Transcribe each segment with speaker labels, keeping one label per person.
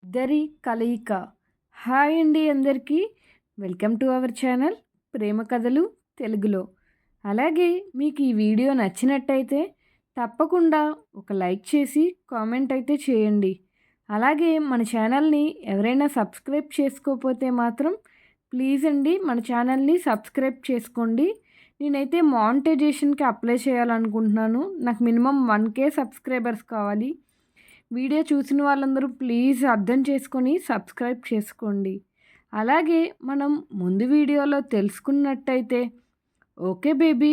Speaker 1: ఇద్దరి కలయిక. హాయ్ అండి అందరికీ. వెల్కమ్ టు అవర్ ఛానల్ ప్రేమ కథలు తెలుగులో. అలాగే మీకు ఈ వీడియో నచ్చినట్టయితే తప్పకుండా ఒక లైక్ చేసి కామెంట్ అయితే చేయండి. అలాగే మన ఛానల్ని ఎవరైనా సబ్స్క్రైబ్ చేసుకోకపోతే మాత్రం ప్లీజ్ అండి మన ఛానల్ని సబ్స్క్రైబ్ చేసుకోండి. నేనైతే మానిటైజేషన్కి అప్లై చేయాలనుకుంటున్నాను. నాకు మినిమం 1K సబ్స్క్రైబర్స్ కావాలి. వీడియో చూసిన వాళ్ళందరూ ప్లీజ్ అర్థం చేసుకొని సబ్స్క్రైబ్ చేసుకోండి. అలాగే మనం ముందు వీడియోలో తెలుసుకున్నట్టయితే, ఓకే బేబీ,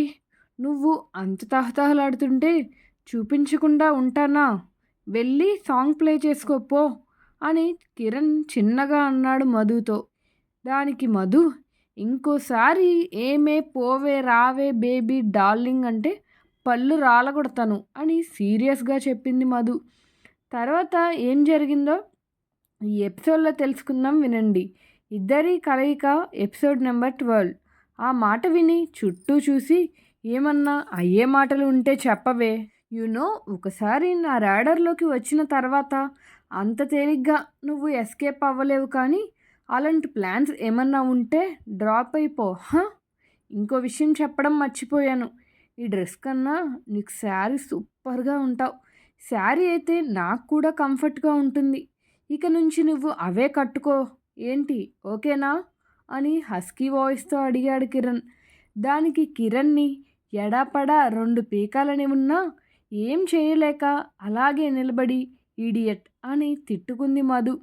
Speaker 1: నువ్వు అంత తహతహలాడుతుంటే చూపించకుండా ఉంటానా, వెళ్ళి సాంగ్ ప్లే చేసుకోపో అని కిరణ్ చిన్నగా అన్నాడు మధుతో. దానికి మధు, ఇంకోసారి ఏమే పోవే రావే బేబీ డార్లింగ్ అంటే పళ్ళు రాలగొడతాను అని సీరియస్గా చెప్పింది మధు. తర్వాత ఏం జరిగిందో ఈ ఎపిసోడ్లో తెలుసుకుందాం, వినండి. ఇద్దరి కలయిక ఎపిసోడ్ నెంబర్ 12. ఆ మాట విని చుట్టూ చూసి, ఏమన్నా అయ్యే మాటలు ఉంటే చెప్పవే. ఒకసారి నా రాడర్లోకి వచ్చిన తర్వాత అంత తేలిగ్గా నువ్వు ఎస్కేప్ అవ్వలేవు, కానీ అలాంటి ప్లాన్స్ ఏమన్నా ఉంటే డ్రాప్ అయిపో. ఇంకో విషయం చెప్పడం మర్చిపోయాను. ఈ డ్రెస్ కన్నా నీకు శారీ సూపర్గా ఉంటావు. శారీ అయితే నాకు కూడా కంఫర్ట్గా ఉంటుంది. ఇక నుంచి నువ్వు అవే కట్టుకో, ఏంటి ఓకేనా అని హస్కీ వాయిస్తో అడిగాడు కిరణ్. దానికి కిరణ్ని ఎడాపడా 2 పీకాలని ఉన్నా ఏం చేయలేక అలాగే నిలబడి ఈడియట్ అని తిట్టుకుంది మధు.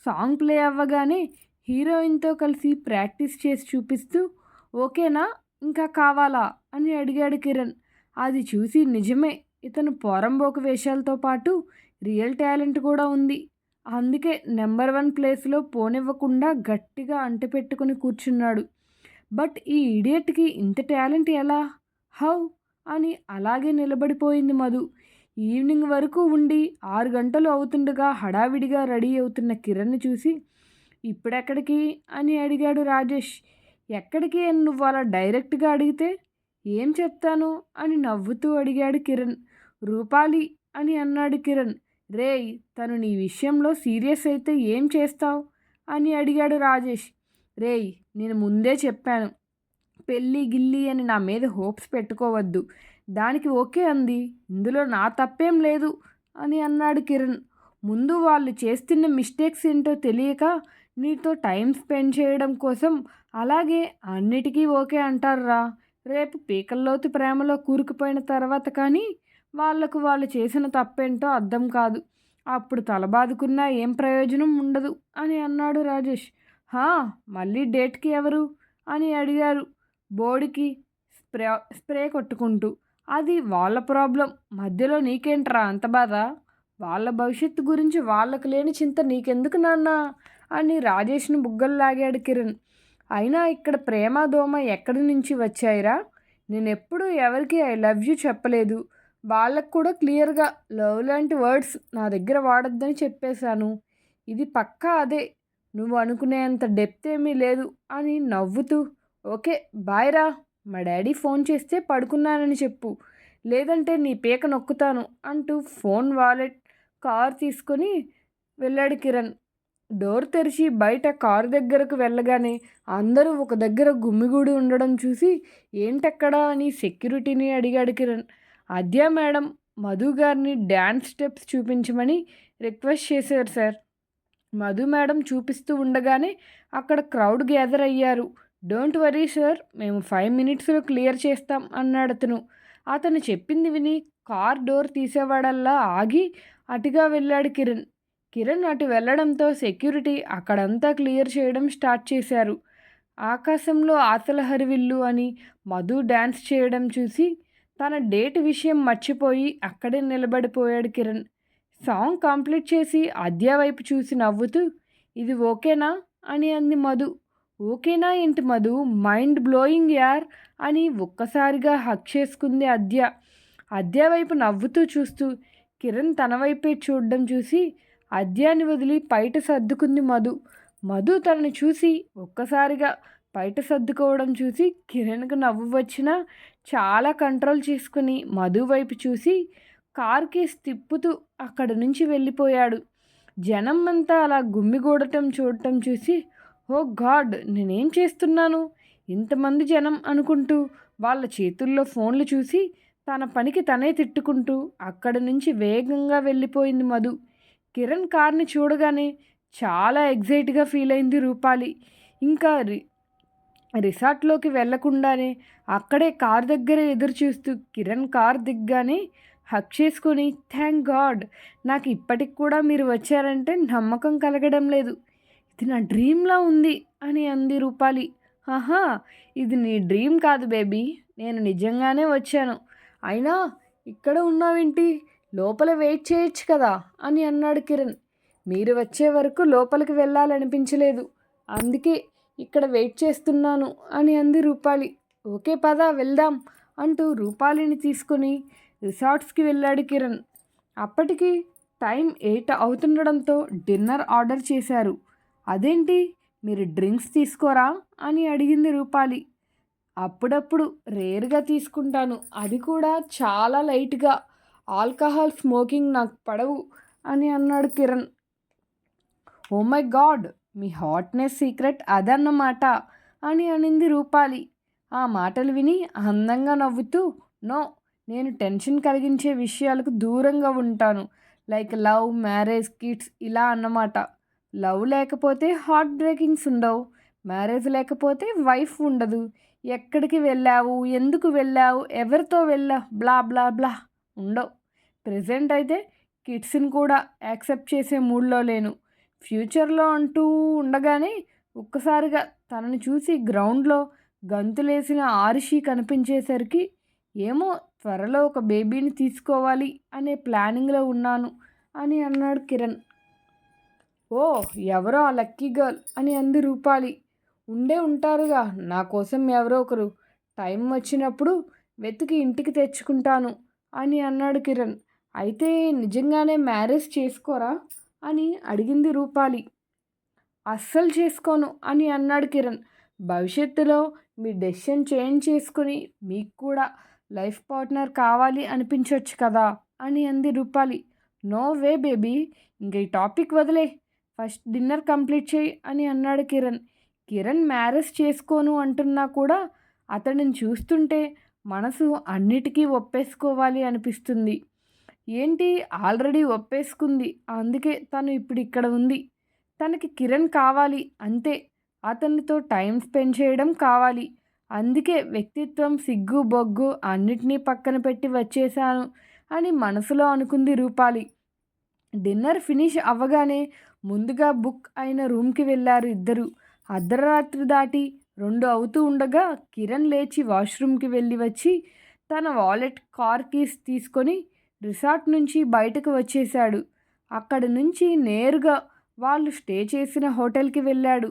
Speaker 1: సాంగ్ ప్లే అవ్వగానే హీరోయిన్తో కలిసి ప్రాక్టీస్ చేసి చూపిస్తూ, ఓకేనా ఇంకా కావాలా అని అడిగాడు కిరణ్. అది చూసి నిజమే, ఇతను పోరంబోకు వేషాలతో పాటు రియల్ టాలెంట్ కూడా ఉంది. అందుకే నెంబర్ 1 ప్లేస్లో పోనివ్వకుండా గట్టిగా అంటిపెట్టుకుని కూర్చున్నాడు. బట్ ఈ ఇడియట్కి ఇంత టాలెంట్ ఎలా, హౌ అని అలాగే నిలబడిపోయింది మధు. ఈవినింగ్ వరకు ఉండి 6 గంటలు అవుతుండగా హడావిడిగా రెడీ అవుతున్న కిరణ్ని చూసి, ఇప్పుడెక్కడికి అని అడిగాడు రాజేష్. ఎక్కడికి అని నువ్వు అలా డైరెక్ట్గా అడిగితే ఏం చెప్తాను అని నవ్వుతూ అడిగాడు కిరణ్. రూపాలి అని అన్నాడు కిరణ్. రేయ్, తను నీ విషయంలో సీరియస్ అయితే ఏం చేస్తావు అని అడిగాడు రాజేష్. రేయ్, నేను ముందే చెప్పాను, పెళ్ళి గిల్లి అని నా మీద హోప్స్ పెట్టుకోవద్దు. దానికి ఓకే అంది, ఇందులో నా తప్పేం లేదు అని అన్నాడు కిరణ్. ముందు వాళ్ళు చేస్తున్న మిస్టేక్స్ ఏంటో తెలియక నీతో టైం స్పెండ్ చేయడం కోసం అలాగే అన్నిటికీ ఓకే అంటారురా. రేపు పీకల్లోతు ప్రేమలో కూరుకుపోయిన తర్వాత కానీ వాళ్లకు వాళ్ళు చేసిన తప్పేంటో అర్థం కాదు. అప్పుడు తలబాదుకున్నా ఏం ప్రయోజనం ఉండదు అని అన్నాడు రాజేష్. మళ్ళీ డేట్కి ఎవరు అని అడిగారు బోడికి స్ప్రే కొట్టుకుంటూ. అది వాళ్ళ ప్రాబ్లం, మధ్యలో నీకేంట్రా అంత బాధ. వాళ్ళ భవిష్యత్తు గురించి వాళ్ళకు లేని చింత నీకెందుకు నాన్న అని రాజేష్ను బుగ్గల్లాగాడు కిరణ్. అయినా ఇక్కడ ప్రేమ దోమ ఎక్కడి నుంచి వచ్చాయిరా? నేనెప్పుడు ఎవరికి ఐ లవ్ యూ చెప్పలేదు. వాళ్ళకు కూడా క్లియర్గా లవ్ లాంటి వర్డ్స్ నా దగ్గర వాడొద్దని చెప్పేశాను. ఇది పక్కా అదే, నువ్వు అనుకునేంత డెప్త్ ఏమీ లేదు అని నవ్వుతూ, ఓకే బాయ్ రా, మా డాడీ ఫోన్ చేస్తే పడుకున్నానని చెప్పు, లేదంటే నీ పీక నొక్కుతాను అంటూ ఫోన్ వాలెట్ కార్ తీసుకొని వెళ్ళాడు కిరణ్. డోర్ తెరిచి బయట కారు దగ్గరకు వెళ్ళగానే అందరూ ఒక దగ్గర గుమిగూడి ఉండడం చూసి, ఏంటక్కడా అని సెక్యూరిటీని అడిగాడు కిరణ్. అద్యా మేడం మధు గారిని డ్యాన్స్ స్టెప్స్ చూపించమని రిక్వెస్ట్ చేశారు సార్. మధు మేడం చూపిస్తూ ఉండగానే అక్కడ క్రౌడ్ గ్యాదర్ అయ్యారు. డోంట్ వరీ సార్, మేము 5 మినిట్స్లో క్లియర్ చేస్తాం అన్నాడు అతను. అతను చెప్పింది విని కార్ డోర్ తీసేవాడల్లా ఆగి అటుగా వెళ్ళాడు కిరణ్. కిరణ్ అటు వెళ్లడంతో సెక్యూరిటీ అక్కడంతా క్లియర్ చేయడం స్టార్ట్ చేశారు. ఆకాశంలో ఆశల హరివిల్లు అని మధు డ్యాన్స్ చేయడం చూసి తన డేట్ విషయం మర్చిపోయి అక్కడే నిలబడిపోయాడు కిరణ్. సాంగ్ కంప్లీట్ చేసి అద్య వైపు చూసి నవ్వుతూ, ఇది ఓకేనా అని అంది మధు. ఓకేనా ఏంటి మధు, మైండ్ బ్లోయింగ్ యార్ అని ఒక్కసారిగా హక్ చేసుకుంది అద్య. అద్య వైపు నవ్వుతూ చూస్తూ కిరణ్ తన వైపే చూడడం చూసి అద్యాన్ని వదిలి బయట సర్దుకుంది మధు. మధు తనని చూసి ఒక్కసారిగా బయట సర్దుకోవడం చూసి కిరణ్కు నవ్వు వచ్చినా చాలా కంట్రోల్ చేసుకుని మధు వైపు చూసి కార్ కేస్ తిప్పుతూ అక్కడి నుంచి వెళ్ళిపోయాడు. జనం అంతా అలా గుమ్మిగూడటం చూడటం చూసి, ఓ గాడ్ నేనేం చేస్తున్నాను ఇంతమంది జనం అనుకుంటూ వాళ్ళ చేతుల్లో ఫోన్లు చూసి తన పనికి తనే తిట్టుకుంటూ అక్కడి నుంచి వేగంగా వెళ్ళిపోయింది మధు. కిరణ్ కార్ని చూడగానే చాలా ఎగ్జైట్గా ఫీల్ అయింది రూపాలి. ఇంకా రిసార్ట్లోకి వెళ్లకుండానే అక్కడే కార్ దగ్గరే ఎదురు చూస్తూ కిరణ్ కార్ దిగ్గానే హక్ చేసుకొని, థ్యాంక్ గాడ్ నాకు ఇప్పటికి కూడా మీరు వచ్చారంటే నమ్మకం కలగడం లేదు, ఇది నా డ్రీమ్లా ఉంది అని అంది రూపాలి. ఆహా, ఇది నీ డ్రీమ్ కాదు బేబీ, నేను నిజంగానే వచ్చాను. అయినా ఇక్కడ ఉన్నావేంటి, లోపల వెయిట్ చేయొచ్చు కదా అని అన్నాడు కిరణ్. మీరు వచ్చే వరకు లోపలికి వెళ్ళాలనిపించలేదు, అందుకే ఇక్కడ వెయిట్ చేస్తున్నాను అని అంది రూపాలి. ఓకే పద వెళ్దాం అంటూ రూపాలిని తీసుకొని రిసార్ట్స్కి వెళ్ళాడు కిరణ్. అప్పటికి టైం 8 అవుతుండడంతో డిన్నర్ ఆర్డర్ చేశారు. అదేంటి మీరు డ్రింక్స్ తీసుకోరా అని అడిగింది రూపాలి. అప్పుడప్పుడు రేర్గా తీసుకుంటాను, అది కూడా చాలా లైట్గా, ఆల్కహాల్ స్మోకింగ్ నాకు పడవు అని అన్నాడు కిరణ్. ఓ మై గాడ్, మీ హాట్నెస్ సీక్రెట్ అదన్నమాట అని అనింది రూపాలి. ఆ మాటలు విని అందంగా నవ్వుతూ, నో, నేను టెన్షన్ కలిగించే విషయాలకు దూరంగా ఉంటాను, లైక్ లవ్, మ్యారేజ్, కిడ్స్ ఇలా అన్నమాట. లవ్ లేకపోతే హార్ట్ బ్రేకింగ్స్ ఉండవు, మ్యారేజ్ లేకపోతే వైఫ్ ఉండదు, ఎక్కడికి వెళ్ళావు, ఎందుకు వెళ్ళావు, ఎవరితో వెళ్ళావు, బ్లా బ్లా బ్లా ఉండవు. ప్రజెంట్ అయితే కిడ్స్ని కూడా యాక్సెప్ట్ చేసే మూడ్లో లేను. ఫ్యూచర్లో అంటూ ఉండగానే ఒక్కసారిగా తనని చూసి గ్రౌండ్లో గంతులేసిన ఆరుషి కనిపించేసరికి, ఏమో త్వరలో ఒక బేబీని తీసుకోవాలి అనే ప్లానింగ్లో ఉన్నాను అని అన్నాడు కిరణ్. ఓ, ఎవరో ఆ లక్కీ గర్ల్ అని అంది రూపాలి. ఉండే ఉంటారుగా, నా కోసం ఎవరో ఒకరు, టైం వచ్చినప్పుడు వెతికి ఇంటికి తెచ్చుకుంటాను అని అన్నాడు కిరణ్. అయితే నిజంగానే మ్యారేజ్ చేసుకోరా అని అడిగింది రూపాలి. అస్సలు చేసుకోను అని అన్నాడు కిరణ్. భవిష్యత్తులో మీ డెసిషన్ చేంజ్ చేసుకుని మీకు కూడా లైఫ్ పార్ట్నర్ కావాలి అనిపించవచ్చు కదా అని అంది రూపాలి. నో వే బేబీ, ఇంక ఈ టాపిక్ వదిలే, ఫస్ట్ డిన్నర్ కంప్లీట్ చేయి అని అన్నాడు కిరణ్. కిరణ్ మ్యారేజ్ చేసుకోను అంటున్నా కూడా అతడిని చూస్తుంటే మనసు అన్నిటికీ ఒప్పేసుకోవాలి అనిపిస్తుంది. ఏంటి, ఆల్రెడీ ఒప్పేసుకుంది, అందుకే తను ఇప్పుడు ఇక్కడ ఉంది. తనకి కిరణ్ కావాలి అంతే, అతనితో టైం స్పెండ్ చేయడం కావాలి. అందుకే వ్యక్తిత్వం, సిగ్గు, బొగ్గు అన్నిటినీ పక్కన పెట్టి వచ్చేశాను అని మనసులో అనుకుంది రూపాలి. డిన్నర్ ఫినిష్ అవ్వగానే ముందుగా బుక్ అయిన రూమ్కి వెళ్ళారు ఇద్దరు. అర్ధరాత్రి దాటి 2 అవుతూ ఉండగా కిరణ్ లేచి వాష్రూమ్కి వెళ్ళి వచ్చి తన వాలెట్, కార్ కీస్ తీసుకొని రిసార్ట్ నుంచి బయటకు వచ్చేశాడు. అక్కడి నుంచి నేరుగా వాళ్ళు స్టే చేసిన హోటల్కి వెళ్ళాడు.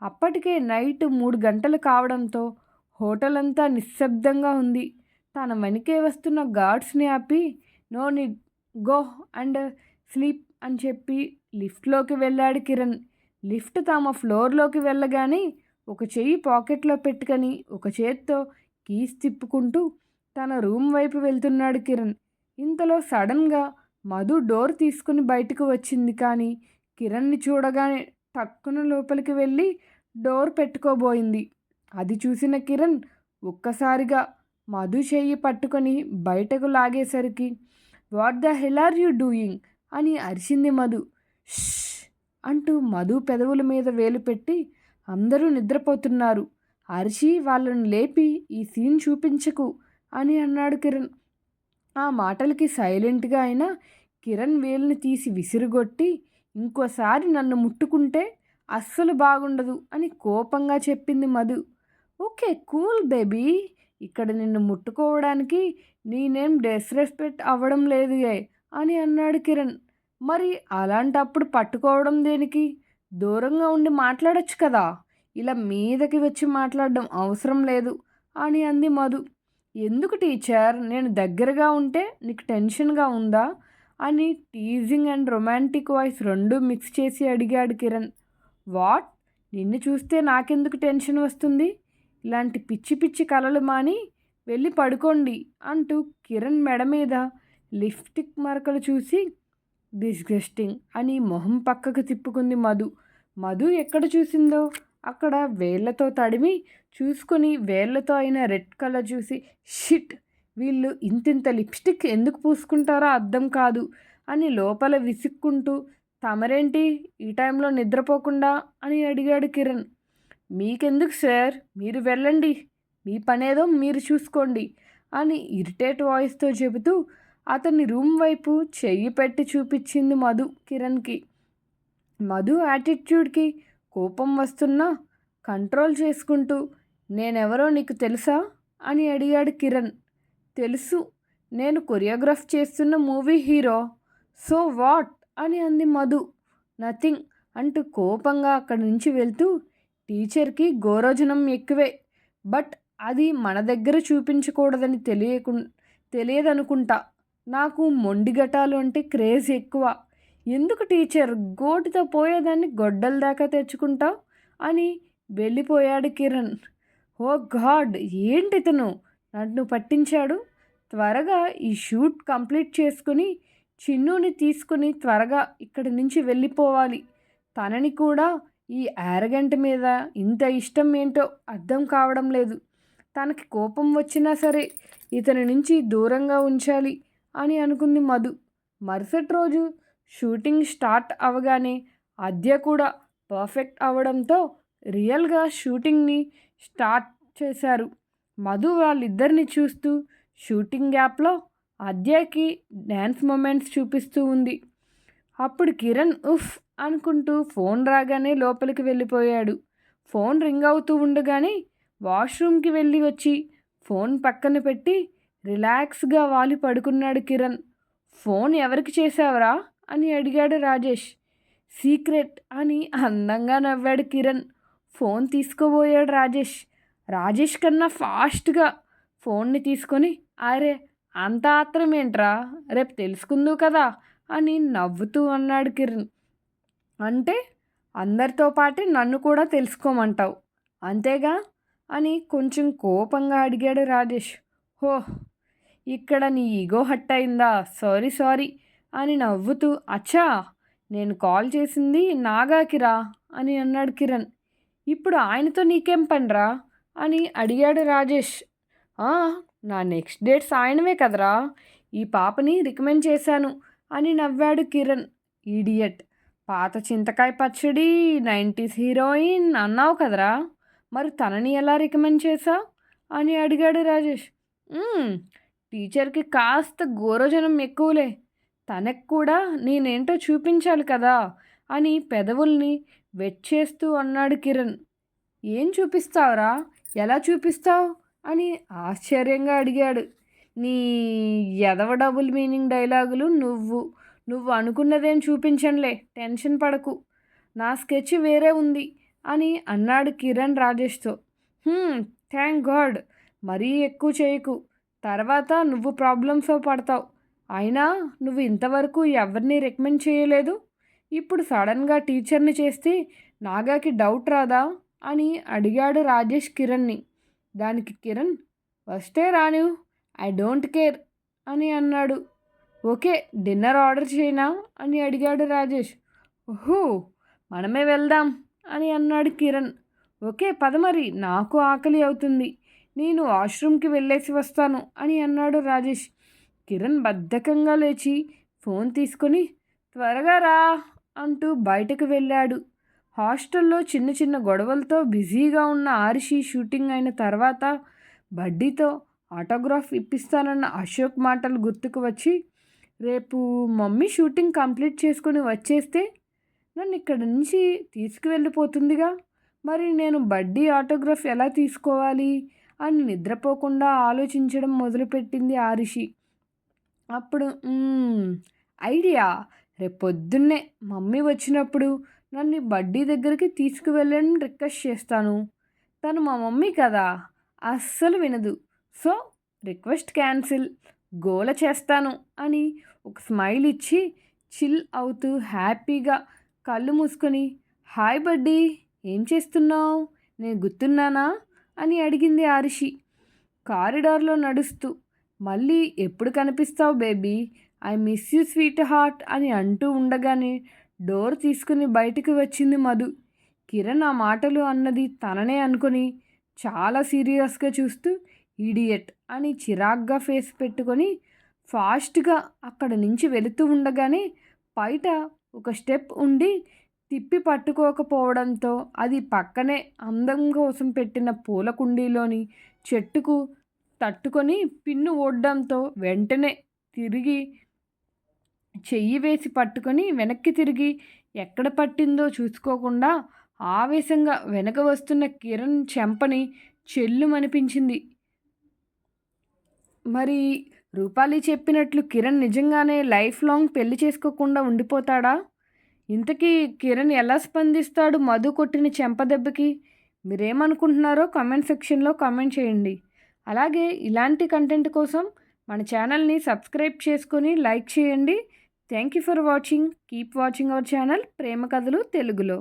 Speaker 1: అప్పటికే నైట్ 3 గంటలు కావడంతో హోటల్ అంతా నిశ్శబ్దంగా ఉంది. తన వెనకే వస్తున్న గార్డ్స్ని ఆపి, no need, go and sleep అని చెప్పి లిఫ్ట్లోకి వెళ్ళాడు కిరణ్. లిఫ్ట్ తమ ఫ్లోర్లోకి వెళ్ళగానే ఒక చెయ్యి పాకెట్లో పెట్టుకొని ఒక చేత్తో కీస్ తిప్పుకుంటూ తన రూమ్ వైపు వెళ్తున్నాడు కిరణ్. ఇంతలో సడన్గా మధు డోర్ తీసుకుని బయటకు వచ్చింది. కానీ కిరణ్ని చూడగానే టక్కున లోపలికి వెళ్ళి డోర్ పెట్టుకోబోయింది. అది చూసిన కిరణ్ ఒక్కసారిగా మధు చెయ్యి పట్టుకొని బయటకు లాగేసరికి, what the hell are you doing అని అరిచింది మధు. ష్ అంటూ మధు పెదవుల మీద వేలు పెట్టి, అందరూ నిద్రపోతున్నారు, అరిచి వాళ్ళను లేపి ఈ సీన్ చూపించకు అని అన్నాడు కిరణ్. ఆ మాటలకి సైలెంట్గా అయినా కిరణ్ వేలుని తీసి విసిరుగొట్టి, ఇంకోసారి నన్ను ముట్టుకుంటే అస్సలు బాగుండదు అని కోపంగా చెప్పింది మధు. ఓకే కూల్ బేబీ, ఇక్కడ నిన్ను ముట్టుకోవడానికి నేనేం డిస్రెస్పెక్ట్ అవ్వడం లేదు అని అన్నాడు కిరణ్. మరి అలాంటప్పుడు పట్టుకోవడం దేనికి, దూరంగా ఉండి మాట్లాడొచ్చు కదా, ఇలా మీదకి వచ్చి మాట్లాడడం అవసరం లేదు అని అంది మధు. ఎందుకు టీచర్, నేను దగ్గరగా ఉంటే నీకు టెన్షన్గా ఉందా అని టీజింగ్ అండ్ రొమాంటిక్ వాయిస్ రెండూ మిక్స్ చేసి అడిగాడు కిరణ్. వాట్, నిన్ను చూస్తే నాకెందుకు టెన్షన్ వస్తుంది, ఇలాంటి పిచ్చి పిచ్చి కలలు మాని వెళ్ళి పడుకోండి అంటూ కిరణ్ మెడ మీద లిప్స్టిక్ మరకలు చూసి డిస్గస్టింగ్ అని మొహం పక్కకు తిప్పుకుంది మధు. మధు ఎక్కడ చూసిందో అక్కడ వేళ్లతో తడిమి చూసుకొని వేళ్లతో అయిన రెడ్ కలర్ చూసి షిట్, వీళ్ళు ఇంతింత లిప్స్టిక్ ఎందుకు పూసుకుంటారో అర్థం కాదు అని లోపల విసుక్కుంటూ తమరేంటి ఈ టైంలో నిద్రపోకుండా అని అడిగాడు కిరణ్. మీకెందుకు సార్, మీరు వెళ్ళండి, మీ పనేదో మీరు చూసుకోండి అని ఇరిటేట్ వాయిస్తో చెబుతూ అతని రూమ్ వైపు చెయ్యి పెట్టి చూపించింది మధు కిరణ్కి. మధు యాటిట్యూడ్కి కోపం వస్తున్నా కంట్రోల్ చేసుకుంటూ నేనెవరో నీకు తెలుసా అని అడిగాడు కిరణ్. తెలుసు, నేను కొరియోగ్రాఫ్ చేస్తున్న మూవీ హీరో. సో వాట్ అని అంది మధు. నథింగ్ అంటూ కోపంగా అక్కడి నుంచి వెళ్తూ టీచర్కి గోరోజనం ఎక్కువే, బట్ అది మన దగ్గర చూపించకూడదని తెలియదనుకుంటా. నాకు మొండిగటాలు అంటే క్రేజ్ ఎక్కువ. ఎందుకు టీచర్, గోటితో పోయేదాన్ని గొడ్డల దాకా తెచ్చుకుంటావు అని వెళ్ళిపోయాడు కిరణ్. ఓ గాడ్, ఏంటి ఇతను నన్ను పట్టించాడు. త్వరగా ఈ షూట్ కంప్లీట్ చేసుకుని చిన్నుని తీసుకుని త్వరగా ఇక్కడి నుంచి వెళ్ళిపోవాలి. తనని కూడా ఈ యారగెంట్ మీద ఇంత ఇష్టం ఏంటో అర్థం కావడం లేదు. తనకి కోపం వచ్చినా సరే ఇతని నుంచి దూరంగా ఉంచాలి అని అనుకుంది మధు. మరుసటి రోజు షూటింగ్ స్టార్ట్ అవగానే ఆద్య కూడా పర్ఫెక్ట్ అవ్వడంతో రియల్గా షూటింగ్ని స్టార్ట్ చేశారు. మధు వాళ్ళిద్దరిని చూస్తూ షూటింగ్ గ్యాప్లో ఆద్యకి డ్యాన్స్ మూమెంట్స్ చూపిస్తూ ఉంది. అప్పుడు కిరణ్ ఉఫ్ అనుకుంటూ ఫోన్ రాగానే లోపలికి వెళ్ళిపోయాడు. ఫోన్ రింగ్ అవుతూ ఉండగానే వాష్రూమ్కి వెళ్ళి వచ్చి ఫోన్ పక్కన పెట్టి రిలాక్స్గా వాలి పడుకున్నాడు కిరణ్. ఫోన్ ఎవరికి చేశావరా అని అడిగాడు రాజేష్. సీక్రెట్ అని అందంగా నవ్వాడు కిరణ్. ఫోన్ తీసుకోబోయాడు రాజేష్. రాజేష్ కన్నా ఫాస్ట్గా ఫోన్ని తీసుకొని అరే అంత ఆత్రం ఏంట్రా, రేపు తెలుసుకుందు కదా అని నవ్వుతూ అన్నాడు కిరణ్. అంటే అందరితో పాటే నన్ను కూడా తెలుసుకోమంటావు అంతేగా అని కొంచెం కోపంగా అడిగాడు రాజేష్. హో, ఇక్కడ నీ ఈగో హట్ అయిందా, సారీ అని నవ్వుతూ అచ్చా, నేను కాల్ చేసింది నాగాకిరా అని అన్నాడు కిరణ్. ఇప్పుడు ఆయనతో నీకేం పనిరా అని అడిగాడు రాజేష్. నా నెక్స్ట్ డేట్స్ ఆయనవే కదరా, ఈ పాపని రికమెండ్ చేశాను అని నవ్వాడు కిరణ్. ఈడియట్, పాత చింతకాయ పచ్చడి 90s హీరోయిన్ అన్నావు కదరా, మరి తనని ఎలా రికమెండ్ చేశావు అని అడిగాడు రాజేష్. టీచర్కి కాస్త గోరోజనం ఎక్కువలే, తనకు కూడా నేనేంటో చూపించాలి కదా అని పెదవుల్ని వెచ్చేస్తూ అన్నాడు కిరణ్. ఏం చూపిస్తావురా, ఎలా చూపిస్తావు అని ఆశ్చర్యంగా అడిగాడు. నీ ఎదవ డబుల్ మీనింగ్ డైలాగులు నువ్వు అనుకున్నదేం చూపించనులే, టెన్షన్ పడకు, నా స్కెచ్ వేరే ఉంది అని అన్నాడు కిరణ్ రాజేష్తో. థ్యాంక్ గాడ్, మరీ ఎక్కువ చేయకు, తర్వాత నువ్వు ప్రాబ్లమ్స్లో పడతావు. అయినా నువ్వు ఇంతవరకు ఎవరిని రికమెండ్ చేయలేదు, ఇప్పుడు సడన్గా టీచర్ని చేస్తే నాగాకి డౌట్ రాదా అని అడిగాడు రాజేష్ కిరణ్ని. దానికి కిరణ్ వస్తే రాను, ఐ డోంట్ కేర్ అని అన్నాడు. ఓకే, డిన్నర్ ఆర్డర్ చేయనా అని అడిగాడు రాజేష్. ఓహో, మనమే వెళ్దాం అని అన్నాడు కిరణ్. ఓకే పద, మరి నాకు ఆకలి అవుతుంది, నేను వాష్రూమ్కి వెళ్ళేసి వస్తాను అని అన్నాడు రాజేష్. కిరణ్ బద్ధకంగా లేచి ఫోన్ తీసుకొని త్వరగా రా అంటూ బయటకు వెళ్ళాడు. హాస్టల్లో చిన్న చిన్న గొడవలతో బిజీగా ఉన్న ఆరిషి షూటింగ్ అయిన తర్వాత బడ్డీతో ఆటోగ్రాఫ్ ఇప్పిస్తానన్న అశోక్ మాటలు గుర్తుకు వచ్చి రేపు మమ్మీ షూటింగ్ కంప్లీట్ చేసుకొని వచ్చేస్తే నన్ను ఇక్కడి నుంచి తీసుకువెళ్ళిపోతుందిగా, మరి నేను బడ్డీ ఆటోగ్రాఫ్ ఎలా తీసుకోవాలి అని నిద్రపోకుండా ఆలోచించడం మొదలుపెట్టింది ఆరిషి. అప్పుడు ఐడియా, రేపొద్దున్నే మమ్మీ వచ్చినప్పుడు నన్ను బడ్డీ దగ్గరికి తీసుకువెళ్ళని రిక్వెస్ట్ చేస్తాను. తను మా మమ్మీ కదా, అస్సలు వినదు. సో రిక్వెస్ట్ క్యాన్సిల్, గోల చేస్తాను అని ఒక స్మైల్ ఇచ్చి చిల్ అవుతూ హ్యాపీగా కళ్ళు మూసుకొని హాయ్ బడ్డీ, ఏం చేస్తున్నావు, నేను గుర్తున్నానా అని అడిగింది ఆరిషి కారిడార్లో నడుస్తూ. మళ్ళీ ఎప్పుడు కనిపిస్తావు baby I miss you sweetheart అని అంటూ ఉండగానే డోర్ తీసుకుని బయటికి వచ్చింది మధు. కిరణ్ ఆ మాటలు అన్నది తననే అనుకొని చాలా సీరియస్గా చూస్తూ ఇడియట్ అని చిరాగ్గా ఫేస్ పెట్టుకొని ఫాస్ట్గా అక్కడ నుంచి వెళుతూ ఉండగానే బయట ఒక స్టెప్ ఉండి తిప్పి పట్టుకోకపోవడంతో అది పక్కనే అందం కోసం పెట్టిన పూల కుండీలోని చెట్టుకు తట్టుకొని పిన్ను ఓడడంతో వెంటనే తిరిగి చెయ్యి వేసి పట్టుకొని వెనక్కి తిరిగి ఎక్కడ పట్టిందో చూసుకోకుండా ఆవేశంగా వెనక వస్తున్న కిరణ్ చెంపని చెల్లుమనిపించింది. మరి రూపాలి చెప్పినట్లు కిరణ్ నిజంగానే లైఫ్ లాంగ్ పెళ్లి చేసుకోకుండా ఉండిపోతాడా? ఇంతకీ కిరణ్ ఎలా స్పందిస్తాడు మధు కొట్టిన చెంప దెబ్బకి? మీరేమనుకుంటున్నారో కామెంట్ సెక్షన్లో కామెంట్ చేయండి. అలాగే ఇలాంటి కంటెంట్ కోసం మన ఛానల్ని సబ్స్క్రైబ్ చేసుకొని లైక్ చేయండి. Thank you for watching. Keep watching our channel ప్రేమ కథలు తెలుగులో.